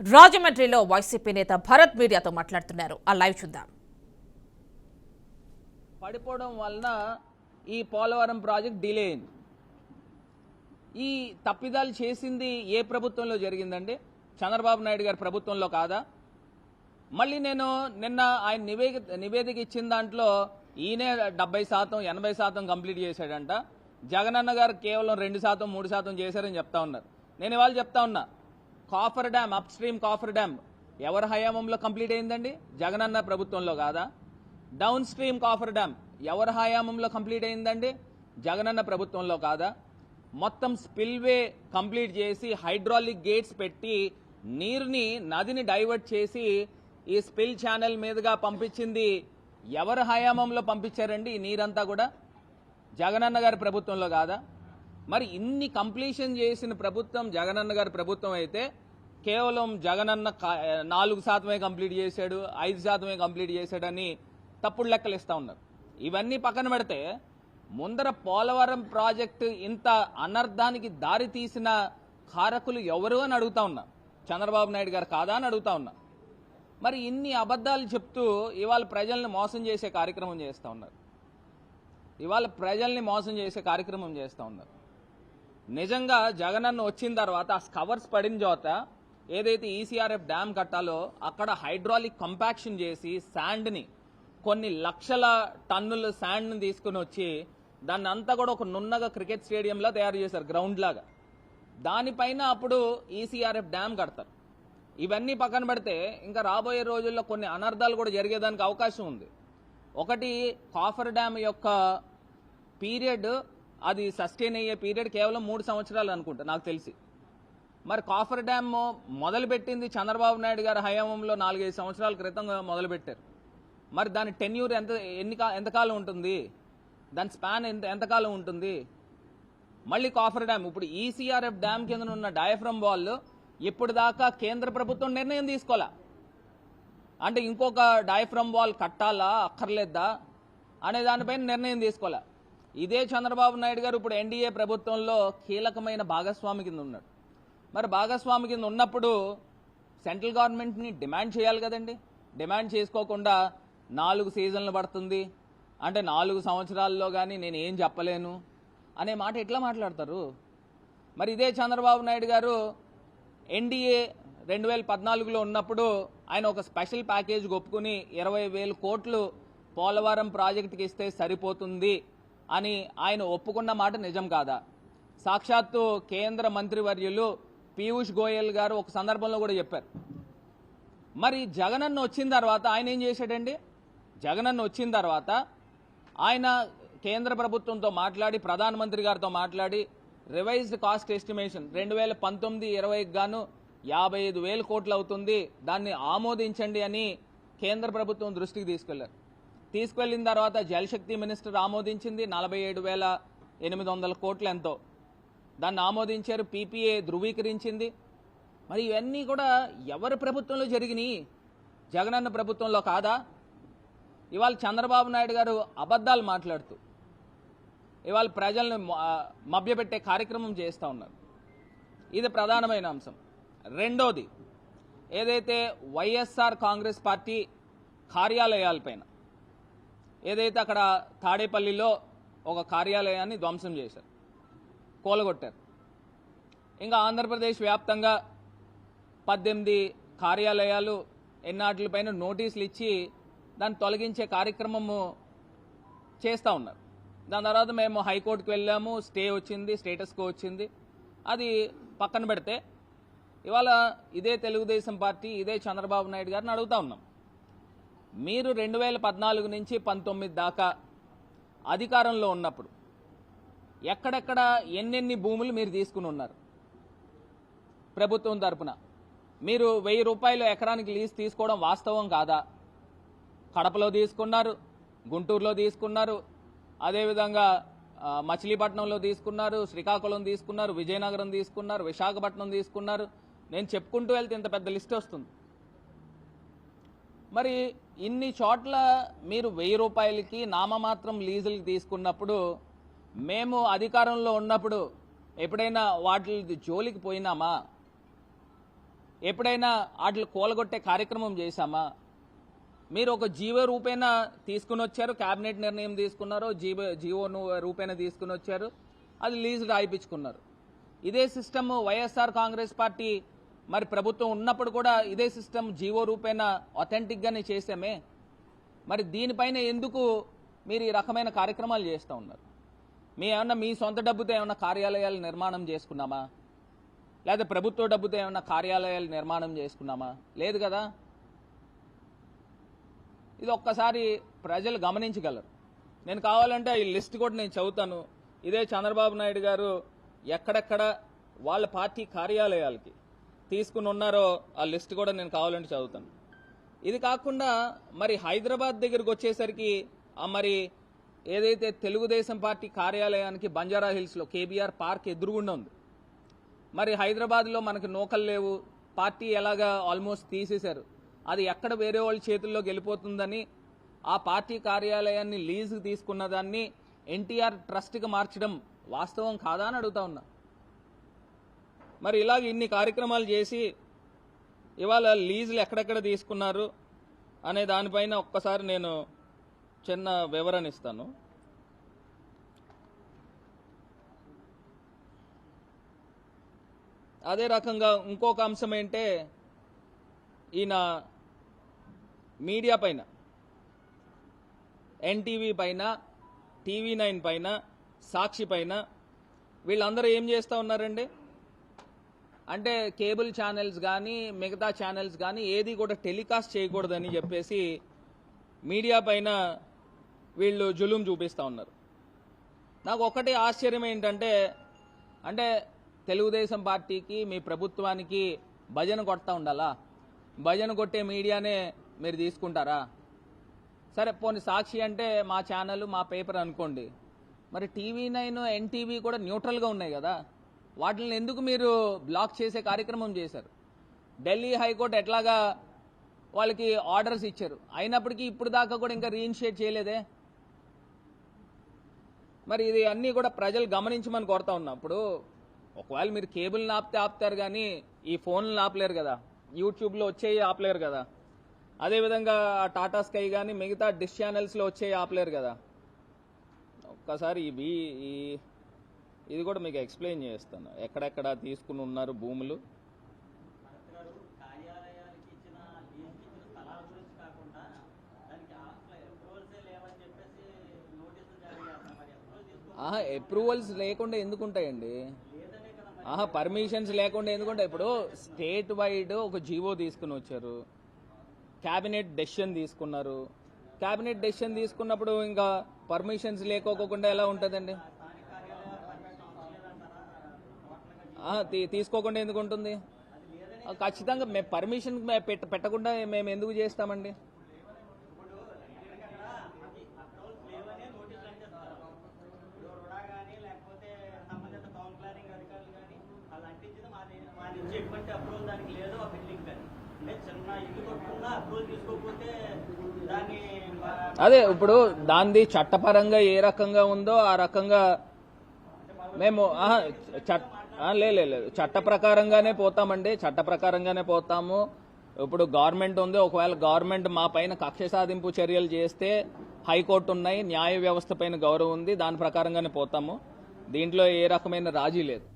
రాజమండ్రిలో వైసీపీ నేత భరత్ మీడియాతో మాట్లాడుతున్నారు. ఆ లైవ్ చూద్దాం. పడిపోవడం వలన ఈ పోలవరం ప్రాజెక్ట్ డిలే అయింది. ఈ తప్పిదాలు చేసింది ఏ ప్రభుత్వంలో జరిగిందండి? చంద్రబాబు నాయుడు గారి ప్రభుత్వంలో కాదా? మళ్ళీ నేను నిన్న ఆయన నివేదిక ఇచ్చిన దాంట్లో ఈయనే 70% 80% కంప్లీట్ చేశాడంట. జగనన్న గారు కేవలం 2% 3% చేశారని చెప్తా ఉన్నారు. నేను ఇవాళ చెప్తా ఉన్నా, coffer dam, up stream coffer dam ఎవరి హయాంలో కంప్లీట్ అయిందండి? జగనన్న ప్రభుత్వంలో కాదా? డౌన్ స్ట్రీమ్ కాఫర్ డ్యామ్ ఎవరి హయాంలో కంప్లీట్ అయిందండి? జగనన్న ప్రభుత్వంలో కాదా? మొత్తం స్పిల్వే కంప్లీట్ చేసి హైడ్రాలిక్ గేట్స్ పెట్టి నీరుని నదిని డైవర్ట్ చేసి ఈ స్పిల్ ఛానల్ మీదుగా పంపించింది ఎవరి హయాంలో పంపించారండి? ఈ నీరంతా కూడా జగనన్న గారి ప్రభుత్వంలో కాదా? మరి ఇన్ని కంప్లీషన్ చేసిన ప్రభుత్వం జగనన్న గారి ప్రభుత్వం అయితే కేవలం జగనన్న 4% కంప్లీట్ చేశాడు, 5% కంప్లీట్ చేశాడని తప్పుడు లెక్కలు ఇస్తా ఉన్నారు. ఇవన్నీ పక్కన పెడితే ముందర పోలవరం ప్రాజెక్టు ఇంత అనర్థానికి దారి తీసిన కారకులు ఎవరు అని అడుగుతా ఉన్నా. చంద్రబాబు నాయుడు గారు కాదా అని అడుగుతా ఉన్నా. మరి ఇన్ని అబద్ధాలు చెప్తూ ఇవాళ ప్రజల్ని మోసం చేసే కార్యక్రమం చేస్తూ ఉన్నారు. నిజంగా జగనన్న వచ్చిన తర్వాత ఆ కవర్స్ పడిన చోట ఏదైతే ఈసీఆర్ఎఫ్ డ్యామ్ కట్టాలో అక్కడ హైడ్రాలిక్ కంపాక్షన్ చేసి శాండ్ని, కొన్ని లక్షల టన్నుల శాండ్ని తీసుకుని వచ్చి దాన్ని అంతా కూడా ఒక నున్నగా క్రికెట్ స్టేడియంలా తయారు చేశారు, గ్రౌండ్ లాగా. దానిపైన అప్పుడు ఈసీఆర్ఎఫ్ డ్యామ్ కడతారు. ఇవన్నీ పక్కన పెడితే ఇంకా రాబోయే రోజుల్లో కొన్ని అనర్థాలు కూడా జరిగేదానికి అవకాశం ఉంది. ఒకటి, కాఫర్ డ్యామ్ యొక్క పీరియడ్, అది సస్టైన్ అయ్యే పీరియడ్ కేవలం 3 సంవత్సరాలు అనుకుంటా నాకు తెలిసి. మరి కాఫర్ డ్యామ్ మొదలుపెట్టింది చంద్రబాబు నాయుడు గారి హయాంలో 4-5 సంవత్సరాల క్రితం మొదలుపెట్టారు. మరి దాని టెన్యూర్ ఎంతకాలం ఉంటుంది? దాని స్పాన్ ఎంతకాలం ఉంటుంది? మళ్ళీ కాఫర్ డ్యామ్, ఇప్పుడు ఈసీఆర్ఎఫ్ డ్యామ్ కింద ఉన్న డయాఫ్రమ్ వాల్ ఇప్పుడు దాకా కేంద్ర ప్రభుత్వం నిర్ణయం తీసుకోవాలా, అంటే ఇంకొక డయాఫ్రమ్ వాల్ కట్టాలా అక్కర్లేదా అనే దానిపైన నిర్ణయం తీసుకోవాలా. ఇదే చంద్రబాబు నాయుడు గారు ఇప్పుడు ఎన్డీఏ ప్రభుత్వంలో కీలకమైన భాగస్వామి కింద ఉన్నాడు. మరి భాగస్వామి కింద ఉన్నప్పుడు సెంట్రల్ గవర్నమెంట్ని డిమాండ్ చేయాలి కదండి. డిమాండ్ చేసుకోకుండా 4 సీజన్లు పడుతుంది అంటే 4 సంవత్సరాల్లో కానీ నేను ఏం చెప్పలేను అనే మాట ఎట్లా మాట్లాడతారు? మరి ఇదే చంద్రబాబు నాయుడు గారు ఎన్డీఏ 2014లో ఉన్నప్పుడు ఆయన ఒక స్పెషల్ ప్యాకేజ్ ఒప్పుకుని 20,000 కోట్లు పోలవరం ప్రాజెక్టుకి ఇస్తే సరిపోతుంది అని ఆయన ఒప్పుకున్న మాట నిజం కాదా? సాక్షాత్తు కేంద్ర మంత్రివర్యులు పీయూష్ గోయల్ గారు ఒక సందర్భంలో కూడా చెప్పారు. మరి జగనన్న వచ్చిన తర్వాత ఆయన ఏం చేశాడండి? జగనన్న వచ్చిన తర్వాత ఆయన కేంద్ర ప్రభుత్వంతో మాట్లాడి, ప్రధానమంత్రి గారితో మాట్లాడి రివైజ్డ్ కాస్ట్ ఎస్టిమేషన్ 2019-20కి గాను 55,000 కోట్లు అవుతుంది, దాన్ని ఆమోదించండి అని కేంద్ర ప్రభుత్వం దృష్టికి తీసుకెళ్లిన తర్వాత జలశక్తి మినిస్టర్ ఆమోదించింది 47,800 కోట్లు ఎంతో, దాన్ని ఆమోదించారు. పీపీఏ ధృవీకరించింది. మరి ఇవన్నీ కూడా ఎవరి ప్రభుత్వంలో జరిగినాయి? జగనన్న ప్రభుత్వంలో కాదా? ఇవాళ చంద్రబాబు నాయుడు గారు అబద్ధాలు మాట్లాడుతూ ఇవాళ ప్రజల్ని మభ్యపెట్టే కార్యక్రమం చేస్తూ ఉన్నారు. ఇది ప్రధానమైన అంశం. రెండోది, ఏదైతే వైఎస్ఆర్ కాంగ్రెస్ పార్టీ కార్యాలయాలపైన ఏదైతే అక్కడ తాడేపల్లిలో ఒక కార్యాలయాన్ని ధ్వంసం చేశారు, కూలగొట్టారు. ఇంకా ఆంధ్రప్రదేశ్ వ్యాప్తంగా 18 కార్యాలయాలు ఎన్నాటిపైన నోటీసులు ఇచ్చి దాన్ని తొలగించే కార్యక్రమము చేస్తూ ఉన్నారు. దాని తర్వాత మేము హైకోర్టుకు వెళ్ళాము, స్టే వచ్చింది, స్టేటస్ కో వచ్చింది. అది పక్కన పెడితే ఇవాళ ఇదే తెలుగుదేశం పార్టీ, ఇదే చంద్రబాబు నాయుడు గారిని అడుగుతా ఉన్నాం, మీరు 2014 నుంచి 19 దాకా అధికారంలో ఉన్నప్పుడు ఎక్కడెక్కడ ఎన్నెన్ని భూములు మీరు తీసుకుని ఉన్నారు? ప్రభుత్వం తరపున మీరు 1000 రూపాయలు ఎకరానికి లీజ్ తీసుకోవడం వాస్తవం కాదా? కడపలో తీసుకున్నారు, గుంటూరులో తీసుకున్నారు, అదేవిధంగా మచిలీపట్నంలో తీసుకున్నారు, శ్రీకాకుళం తీసుకున్నారు, విజయనగరం తీసుకున్నారు, విశాఖపట్నం తీసుకున్నారు. నేను చెప్పుకుంటూ వెళ్తే ఇంత పెద్ద లిస్ట్ వస్తుంది. మరి ఇన్ని చోట్ల మీరు 1000 రూపాయలకి నామమాత్రం లీజులకి తీసుకున్నప్పుడు మేము అధికారంలో ఉన్నప్పుడు ఎప్పుడైనా వాటి జోలికి పోయినామా? ఎప్పుడైనా వాటిని కూలగొట్టే కార్యక్రమం చేశామా? మీరు ఒక జీవో రూపేణ తీసుకుని వచ్చారు, కేబినెట్ నిర్ణయం తీసుకున్నారు, జీవో రూపేణ తీసుకుని వచ్చారు, అది లీజ్ రాయిపించుకున్నారు. ఇదే సిస్టమ్ వైఎస్ఆర్ కాంగ్రెస్ పార్టీ మరి ప్రభుత్వం ఉన్నప్పుడు కూడా ఇదే సిస్టమ్ జీవో రూపేణ అథెంటిక్గానే చేసామే. మరి దీనిపైన ఎందుకు మీరు ఈ రకమైన కార్యక్రమాలు చేస్తూ ఉన్నారు? ఏమన్నా మీ సొంత డబ్బుతో ఏమన్నా కార్యాలయాలు నిర్మాణం చేసుకున్నామా? లేదా ప్రభుత్వ డబ్బుతో ఏమన్నా కార్యాలయాలు నిర్మాణం చేసుకున్నామా? లేదు కదా. ఇది ఒక్కసారి ప్రజలు గమనించగలరు. నేను కావాలంటే ఈ లిస్ట్ కూడా నేను చదువుతాను. ఇదే చంద్రబాబు నాయుడు గారు ఎక్కడెక్కడ వాళ్ళ పార్టీ కార్యాలయాలకి తీసుకుని ఉన్నారో ఆ లిస్ట్ కూడా నేను కావాలంటే చదువుతాను. ఇది కాకుండా మరి హైదరాబాద్ దగ్గరకు వచ్చేసరికి మరి ఏదైతే తెలుగుదేశం పార్టీ కార్యాలయానికి బంజారా హిల్స్లో కేబీఆర్ పార్క్ ఎదురుగుండా ఉంది. మరి హైదరాబాద్లో మనకి నూకలు లేవు, పార్టీ ఎలాగా ఆల్మోస్ట్ తీసేశారు, అది ఎక్కడ వేరే వాళ్ళ చేతుల్లోకి వెళ్ళిపోతుందని ఆ పార్టీ కార్యాలయాన్ని లీజుకి తీసుకున్న దాన్ని ఎన్టీఆర్ ట్రస్ట్కి మార్చడం వాస్తవం కాదా అని అడుగుతా ఉన్నా. మరి ఇలాగ ఇన్ని కార్యక్రమాలు చేసి ఇవాళ లీజులు ఎక్కడెక్కడ తీసుకున్నారు అనే దానిపైన ఒక్కసారి నేను చిన్న వివరణ ఇస్తాను. అదే రకంగా ఇంకొక అంశం ఏంటే, ఈయన మీడియా పైన, ఎన్టీవీ పైన, TV9 పైన, సాక్షి పైన వీళ్ళందరూ ఏం చేస్తూ ఉన్నారండి అంటే కేబుల్ ఛానల్స్ కానీ మిగతా ఛానల్స్ కానీ ఏది కూడా టెలికాస్ట్ చేయకూడదని చెప్పేసి మీడియా పైన వీళ్ళు జులుం చూపిస్తూ ఉన్నారు. నాకు ఒక్కటి ఆశ్చర్యం ఏంటంటే, అంటే తెలుగుదేశం పార్టీకి మీ ప్రభుత్వానికి భజన కొడతా ఉండాలా? భజన కొట్టే మీడియానే మీరు తీసుకుంటారా? సరే పోనీ సాక్షి అంటే మా ఛానల్ మా పేపర్ అనుకోండి, మరి TV9 ఎన్టీవీ కూడా న్యూట్రల్గా ఉన్నాయి కదా, వాటిని ఎందుకు మీరు బ్లాక్ చేసే కార్యక్రమం చేశారు? ఢిల్లీ హైకోర్టు ఎట్లాగా వాళ్ళకి ఆర్డర్స్ ఇచ్చారు, అయినప్పటికీ ఇప్పుడు దాకా కూడా ఇంకా రీఇనిషియేట్ చేయలేదే. మరి ఇది అన్నీ కూడా ప్రజలు గమనించమని కోరుతా ఉన్నా. ఇప్పుడు ఒకవేళ మీరు కేబుల్ని ఆపుతారు కానీ ఈ ఫోన్లను ఆపలేరు కదా, యూట్యూబ్లో వచ్చేవి ఆపలేరు కదా, అదేవిధంగా టాటా స్కై కానీ మిగతా డిష్ ఛానల్స్లో వచ్చేవి ఆపలేరు కదా. ఒక్కసారి ఇది కూడా మీకు ఎక్స్ప్లెయిన్ చేస్తాను, ఎక్కడెక్కడ తీసుకుని ఉన్నారు భూములు. అప్రూవల్స్ లేకుండా ఎందుకు ఉంటాయండి? పర్మిషన్స్ లేకుండా ఎందుకుంటాయి? ఇప్పుడు స్టేట్ వైడ్ ఒక జీవో తీసుకుని వచ్చారు, క్యాబినెట్ డెసిషన్ తీసుకున్నారు. క్యాబినెట్ డెసిషన్ తీసుకున్నప్పుడు ఇంకా పర్మిషన్స్ లేకోకుండా ఎలా ఉంటుందండి? తీసుకోకుండా ఎందుకు ఉంటుంది? ఖచ్చితంగా మేము పర్మిషన్ పెట్టకుండా మేము ఎందుకు చేస్తామండి? అదే ఇప్పుడు దాన్ని చట్టపరంగా ఏ రకంగా ఉందో ఆ రకంగా మేము లేదు చట్ట ప్రకారంగానే పోతామండి, చట్ట ప్రకారంగానే పోతాము. ఇప్పుడు గవర్నమెంట్ ఉంది, ఒకవేళ గవర్నమెంట్ మా పైన కక్ష సాధింపు చర్యలు చేస్తే హైకోర్టు ఉన్నాయి, న్యాయ వ్యవస్థ పైన గౌరవం ఉంది, దాని ప్రకారంగానే పోతాము. దీంట్లో ఏ రకమైన రాజీ లేదు.